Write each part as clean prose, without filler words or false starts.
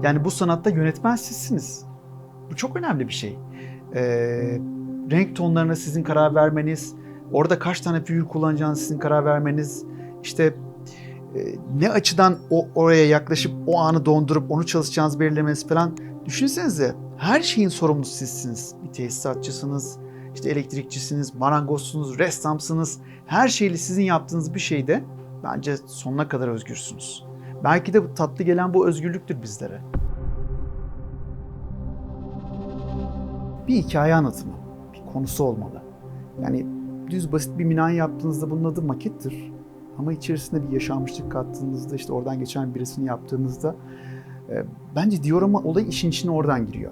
Yani bu sanatta yönetmen sizsiniz. Bu çok önemli bir şey. Renk tonlarına sizin karar vermeniz, orada kaç tane figür kullanacağınız sizin karar vermeniz, işte ne açıdan oraya yaklaşıp o anı dondurup onu çalışacağınızı belirlemeniz falan. Düşünsenize, her şeyin sorumlusu sizsiniz. Bir tesisatçısınız, işte elektrikçisiniz, marangozsunuz, ressamsınız. Her şeyle sizin yaptığınız bir şeyde bence sonuna kadar özgürsünüz. Belki de tatlı gelen bu özgürlüktür bizlere. Bir hikaye anlatımı, bir konusu olmalı. Yani düz basit bir binayı yaptığınızda bunun adı makettir. Ama içerisinde bir yaşanmışlık kattığınızda, işte oradan geçen birisini yaptığınızda bence diorama olayı işin içine oradan giriyor.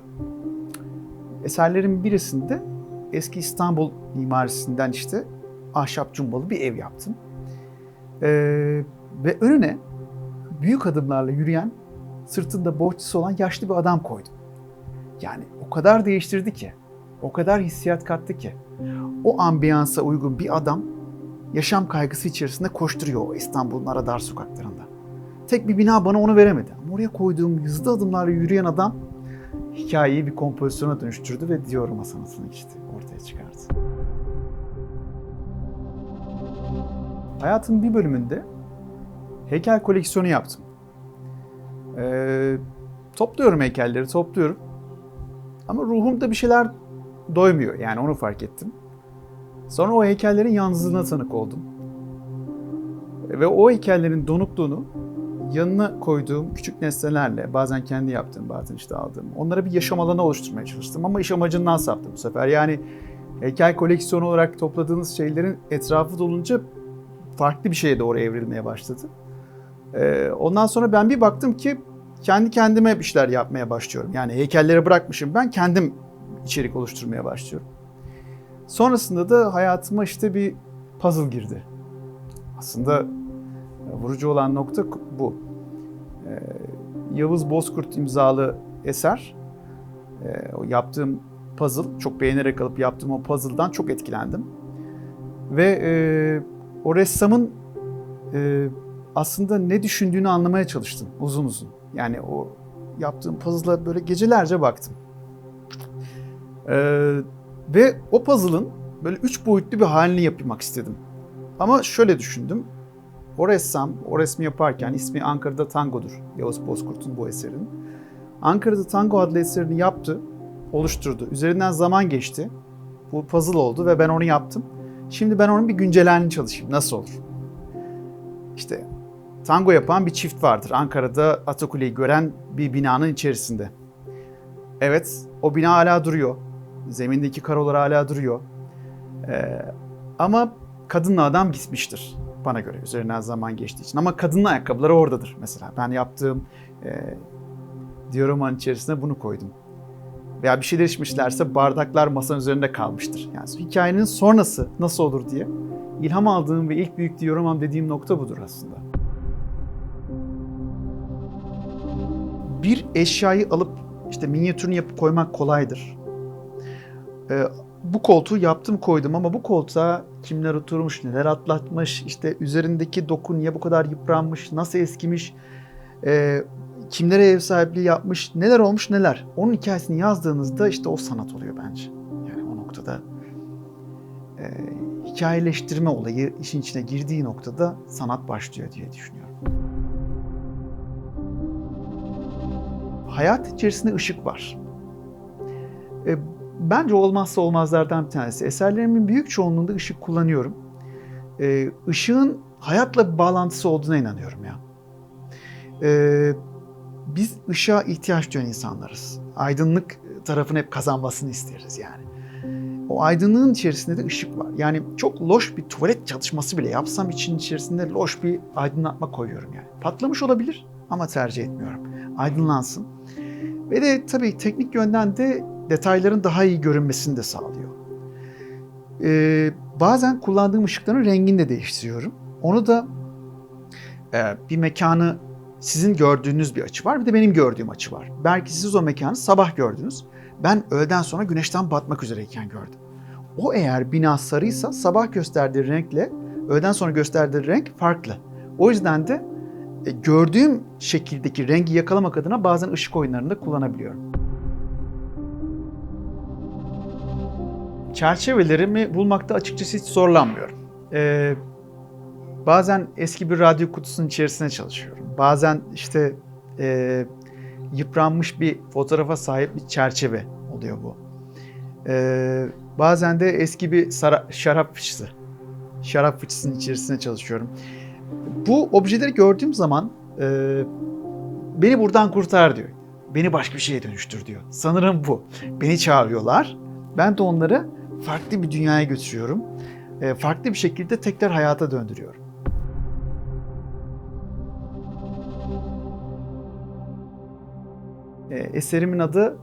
Eserlerin birisinde eski İstanbul mimarisinden işte ahşap cumbalı bir ev yaptım. Ve önüne büyük adımlarla yürüyen, sırtında bohçası olan yaşlı bir adam koydum. Yani o kadar değiştirdi ki, o kadar hissiyat kattı ki. O ambiyansa uygun bir adam yaşam kaygısı içerisinde koşturuyor o İstanbul'un ara dar sokaklarında. Tek bir bina bana onu veremedi. Ama oraya koyduğum hızlı adımlarla yürüyen adam hikayeyi bir kompozisyona dönüştürdü ve diorama sanatını işte ortaya çıkardı. Hayatımın bir bölümünde heykel koleksiyonu yaptım. Topluyorum heykelleri, topluyorum. Ama ruhumda bir şeyler doymuyor, yani onu fark ettim. Sonra o heykellerin yalnızlığına tanık oldum. Ve o heykellerin donukluğunu yanına koyduğum küçük nesnelerle, bazen kendi yaptığım, bazen işte aldığım, onlara bir yaşam alanı oluşturmaya çalıştım. Ama iş amacından saptım bu sefer. Yani heykel koleksiyonu olarak topladığınız şeylerin etrafı dolunca farklı bir şeye doğru evrilmeye başladı. Ondan sonra ben bir baktım ki kendi kendime bir şeyler yapmaya başlıyorum. Yani heykelleri bırakmışım, ben kendim içerik oluşturmaya başlıyorum. Sonrasında da hayatıma işte bir puzzle girdi. Aslında vurucu olan nokta bu. Yavuz Bozkurt imzalı eser. O yaptığım puzzle, çok beğenerek alıp yaptığım o puzzle'dan çok etkilendim. Ve o ressamın aslında ne düşündüğünü anlamaya çalıştım uzun uzun. Yani o yaptığım puzzle'a böyle gecelerce baktım. Ve o puzzle'ın böyle 3 boyutlu bir halini yapmak istedim. Ama şöyle düşündüm. O ressam, o resmi yaparken ismi Ankara'da Tango'dur. Yavuz Bozkurt'un bu eserinin. Ankara'da Tango adlı eserini yaptı, oluşturdu. Üzerinden zaman geçti. Bu puzzle oldu ve ben onu yaptım. Şimdi ben onun bir güncellenini çalışayım. Nasıl olur? İşte tango yapan bir çift vardır. Ankara'da Atakule'yi gören bir binanın içerisinde. Evet, o bina hala duruyor. Zemindeki karolar hala duruyor. Ama kadınla adam gitmiştir bana göre, üzerinden zaman geçtiği için. Ama kadının ayakkabıları oradadır mesela. Ben yaptığım dioramanın içerisine bunu koydum. Veya bir şeyler içmişlerse bardaklar masanın üzerinde kalmıştır. Yani hikayenin sonrası nasıl olur diye ilham aldığım ve ilk büyük dioramam dediğim nokta budur aslında. Bir eşyayı alıp işte minyatürünü yapıp koymak kolaydır. Bu koltuğu yaptım, koydum ama bu koltuğa kimler oturmuş, neler atlatmış, işte üzerindeki doku niye bu kadar yıpranmış, nasıl eskimiş, kimlere ev sahipliği yapmış, neler olmuş neler. Onun hikayesini yazdığınızda işte o sanat oluyor bence. Yani o noktada hikayeleştirme olayı işin içine girdiği noktada sanat başlıyor diye düşünüyorum. Hayat içerisinde ışık var. Bence olmazsa olmazlardan bir tanesi. Eserlerimin büyük çoğunluğunda ışık kullanıyorum. Işığın hayatla bir bağlantısı olduğuna inanıyorum ya. Biz ışığa ihtiyaç duyan insanlarız. Aydınlık tarafını hep kazanmasını isteriz yani. O aydınlığın içerisinde de ışık var. Yani çok loş bir tuvalet çalışması bile yapsam için içerisinde loş bir aydınlatma koyuyorum yani. Patlamış olabilir ama tercih etmiyorum. Aydınlansın. Ve de tabii teknik yönden de detayların daha iyi görünmesini de sağlıyor. Bazen kullandığım ışıkların rengini de değiştiriyorum. Onu da bir mekanı sizin gördüğünüz bir açı var, bir de benim gördüğüm açı var. Belki siz o mekanı sabah gördünüz. Ben öğleden sonra güneşten batmak üzereyken gördüm. O eğer bina sarıysa sabah gösterdiği renkle öğleden sonra gösterdiği renk farklı. O yüzden de gördüğüm şekildeki rengi yakalamak adına bazen ışık oyunlarında kullanabiliyorum. Çerçevelerimi bulmakta açıkçası hiç zorlanmıyorum. Bazen eski bir radyo kutusunun içerisine çalışıyorum. Bazen işte yıpranmış bir fotoğrafa sahip bir çerçeve oluyor bu. Bazen de eski bir şarap fıçısı. Şarap fıçısının içerisine çalışıyorum. Bu objeleri gördüğüm zaman beni buradan kurtar diyor. Beni başka bir şeye dönüştür diyor. Sanırım bu. Beni çağırıyorlar. Ben de onları farklı bir dünyaya götürüyorum. Farklı bir şekilde tekrar hayata döndürüyorum. Eserimin adı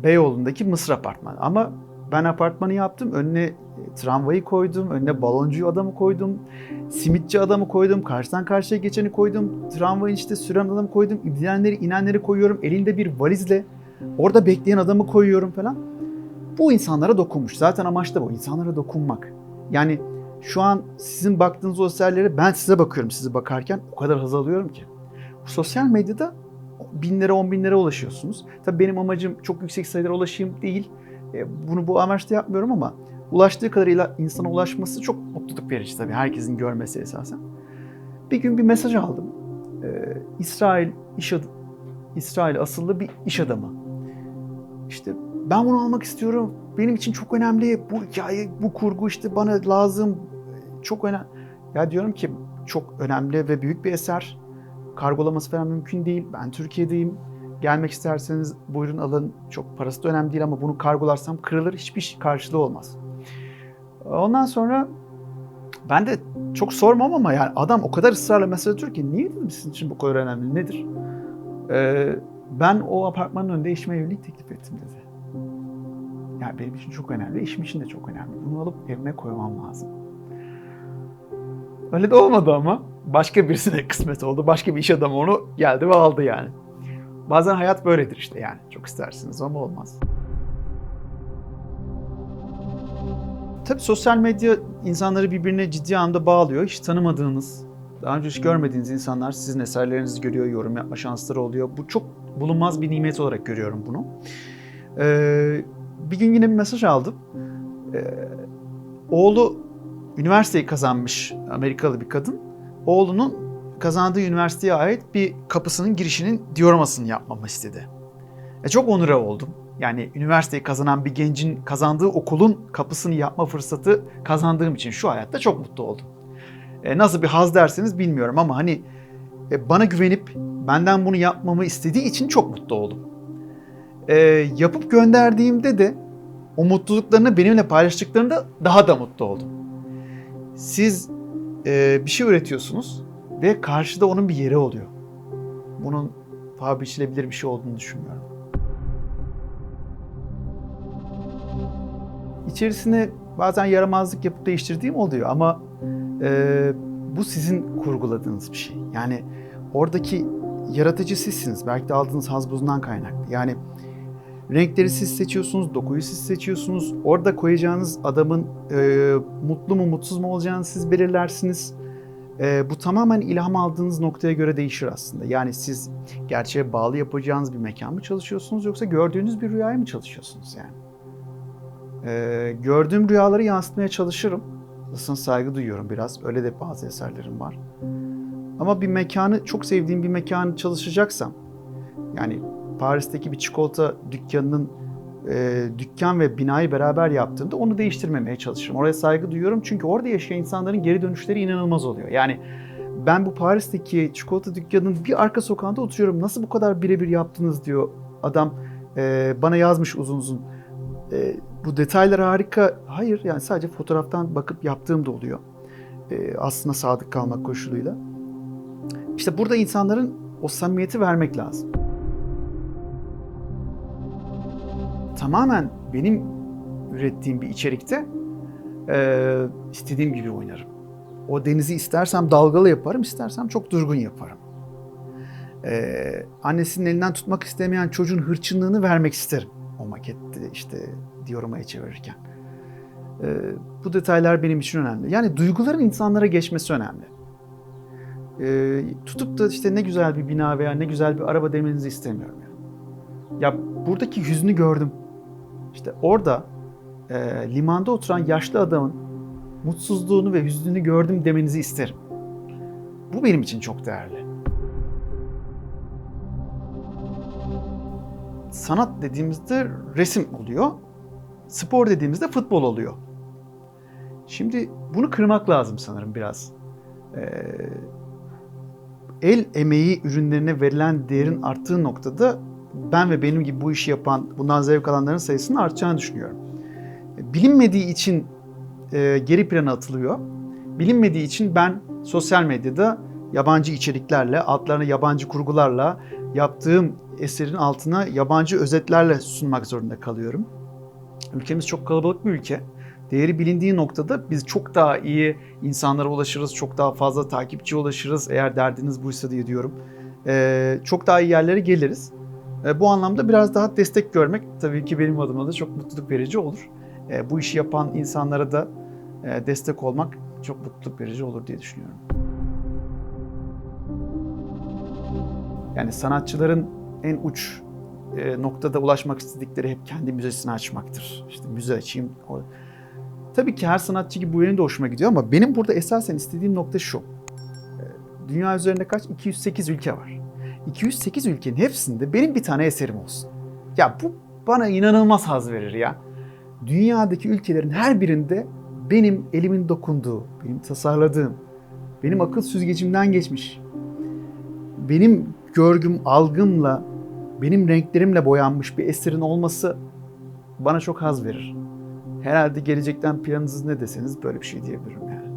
Beyoğlu'ndaki Mısır Apartmanı. Ama ben apartmanı yaptım. Önüne tramvayı koydum. Önüne baloncu adamı koydum. Simitçi adamı koydum. Karşıdan karşıya geçeni koydum. Tramvayın işte süren adamı koydum. İnenleri inenleri koyuyorum. Elinde bir valizle orada bekleyen adamı koyuyorum falan. Bu insanlara dokunmuş. Zaten amaç da bu. İnsanlara dokunmak. Yani şu an sizin baktığınız o eserlere ben size bakıyorum. Sizi bakarken o kadar haz alıyorum ki. Sosyal medyada binlere, 10 binlere ulaşıyorsunuz. Tabii benim amacım çok yüksek sayılara ulaşayım değil. Bunu bu amaçla yapmıyorum ama ulaştığı kadarıyla insana ulaşması çok mutluluk verici tabii. Herkesin görmesi esasen. Bir gün bir mesaj aldım. İsrail asıllı bir iş adamı. İşte ben bunu almak istiyorum. Benim için çok önemli. Bu hikaye, bu kurgu işte bana lazım. Çok önemli. Ya diyorum ki çok önemli ve büyük bir eser. Kargolaması falan mümkün değil. Ben Türkiye'deyim. Gelmek isterseniz buyurun alın. Çok parası da önemli değil ama bunu kargolarsam kırılır. Hiçbir karşılığı olmaz. Ondan sonra ben de çok sormam ama yani adam o kadar ısrarla mesaj atıyor ki niye dedim sizin için bu kadar önemli nedir? Ben o apartmanın önünde eşime evlilik teklif ettim dedi. Yani benim için çok önemli, eşim için de çok önemli. Bunu alıp evime koymam lazım. Öyle de olmadı ama. Başka birisine kısmet oldu. Başka bir iş adamı onu geldi ve aldı yani. Bazen hayat böyledir işte yani. Çok istersiniz ama olmaz. Tabii sosyal medya insanları birbirine ciddi anlamda bağlıyor. Hiç tanımadığınız, daha önce hiç görmediğiniz insanlar sizin eserlerinizi görüyor, yorum yapma şansları oluyor. Bu çok bulunmaz bir nimet olarak görüyorum bunu. Bir gün yine bir mesaj aldım. Oğlu üniversiteyi kazanmış Amerikalı bir kadın. Oğlunun kazandığı üniversiteye ait bir kapısının girişinin dioramasını yapmamı istedi. Çok onura oldum. Yani üniversiteyi kazanan bir gencin kazandığı okulun kapısını yapma fırsatı kazandığım için şu hayatta çok mutlu oldum. Nasıl bir haz derseniz bilmiyorum ama hani bana güvenip benden bunu yapmamı istediği için çok mutlu oldum. Yapıp gönderdiğimde de o mutluluklarını benimle paylaştıklarında daha da mutlu oldum. Siz bir şey üretiyorsunuz ve karşıda onun bir yeri oluyor. Bunun paha biçilebilir bir şey olduğunu düşünmüyorum. İçerisine bazen yaramazlık yapıp değiştirdiğim oluyor ama bu sizin kurguladığınız bir şey. Yani oradaki yaratıcı sizsiniz. Belki de aldığınız haz bundan kaynaklı. Yani renkleri siz seçiyorsunuz, dokuyu siz seçiyorsunuz. Orada koyacağınız adamın mutlu mu mutsuz mu olacağını siz belirlersiniz. Bu tamamen ilham aldığınız noktaya göre değişir aslında. Yani siz gerçeğe bağlı yapacağınız bir mekan mı çalışıyorsunuz yoksa gördüğünüz bir rüyaya mı çalışıyorsunuz yani? Gördüğüm rüyaları yansıtmaya çalışırım. Aslında saygı duyuyorum biraz. Öyle de bazı eserlerim var. Ama bir mekanı, çok sevdiğim bir mekanı çalışacaksam, yani Paris'teki bir çikolata dükkanının dükkan ve binayı beraber yaptığımda onu değiştirmemeye çalışırım. Oraya saygı duyuyorum çünkü orada yaşayan insanların geri dönüşleri inanılmaz oluyor. Yani ben bu Paris'teki çikolata dükkanının bir arka sokağında oturuyorum. Nasıl bu kadar birebir yaptınız diyor adam. Bana yazmış uzun uzun. Bu detaylar harika. Hayır yani sadece fotoğraftan bakıp yaptığım da oluyor. Aslına sadık kalmak koşuluyla. İşte burada insanların o samimiyeti vermek lazım. Tamamen benim ürettiğim bir içerikte istediğim gibi oynarım. O denizi istersem dalgalı yaparım, istersem çok durgun yaparım. Annesinin elinden tutmak istemeyen çocuğun hırçınlığını vermek isterim. O makette işte dioramaya çevirirken. Bu detaylar benim için önemli. Yani duyguların insanlara geçmesi önemli. tutup da işte ne güzel bir bina veya ne güzel bir araba demenizi istemiyorum. Yani. Ya buradaki hüznü gördüm. İşte orada limanda oturan yaşlı adamın mutsuzluğunu ve hüznünü gördüm demenizi isterim. Bu benim için çok değerli. Sanat dediğimizde resim oluyor. Spor dediğimizde futbol oluyor. Şimdi bunu kırmak lazım sanırım biraz. El emeği ürünlerine verilen değerin arttığı noktada ben ve benim gibi bu işi yapan, bundan zevk alanların sayısının artacağını düşünüyorum. Bilinmediği için geri plana atılıyor. Bilinmediği için ben sosyal medyada yabancı içeriklerle, altlarına yabancı kurgularla, yaptığım eserin altına yabancı özetlerle sunmak zorunda kalıyorum. Ülkemiz çok kalabalık bir ülke. Değeri bilindiği noktada biz çok daha iyi insanlara ulaşırız, çok daha fazla takipçiye ulaşırız eğer derdiniz buysa diye diyorum. Çok daha iyi yerlere geliriz. Bu anlamda biraz daha destek görmek tabii ki benim adıma da çok mutluluk verici olur. Bu işi yapan insanlara da destek olmak çok mutluluk verici olur diye düşünüyorum. Yani sanatçıların en uç noktada ulaşmak istedikleri hep kendi müzesini açmaktır. İşte müze açayım. Tabii ki her sanatçı gibi bu benim de hoşuma gidiyor ama benim burada esasen istediğim nokta şu. Dünya üzerinde kaç? 208 ülke var. 208 ülkenin hepsinde benim bir tane eserim olsun. Ya bu bana inanılmaz haz verir ya. Dünyadaki ülkelerin her birinde benim elimin dokunduğu, benim tasarladığım, benim akıl süzgecimden geçmiş, benim görgüm, algımla, benim renklerimle boyanmış bir eserin olması bana çok haz verir. Herhalde gelecekten planınız ne deseniz böyle bir şey diyebilirim yani.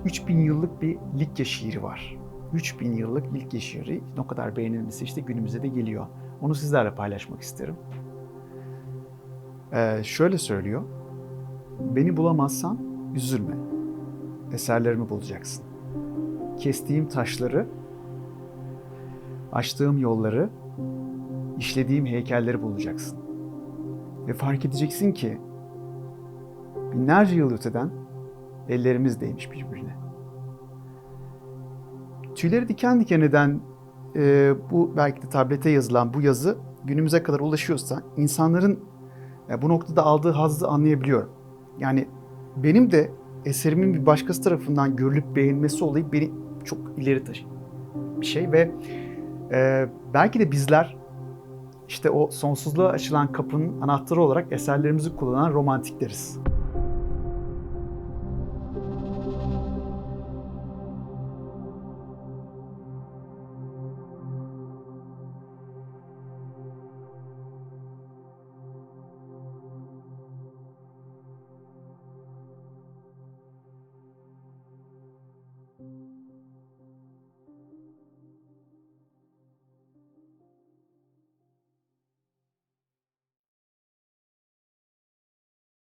3000 yıllık bir Likya şiiri var. 3000 yıllık Likya şiiri ne kadar beğenilmesi işte günümüze de geliyor. Onu sizlerle paylaşmak isterim. Şöyle söylüyor. Beni bulamazsan üzülme. Eserlerimi bulacaksın. Kestiğim taşları, açtığım yolları, işlediğim heykelleri bulacaksın. Ve fark edeceksin ki binlerce yıl öteden ellerimiz değmiş birbirine. Tüyleri diken diken eden bu belki de tablete yazılan bu yazı günümüze kadar ulaşıyorsa insanların bu noktada aldığı hazzı anlayabiliyorum. Yani benim de eserimin bir başkası tarafından görülüp beğenilmesi olayı beni çok ileri taşıyor bir şey ve belki de bizler işte o sonsuzluğa açılan kapının anahtarı olarak eserlerimizi kullanan romantikleriz.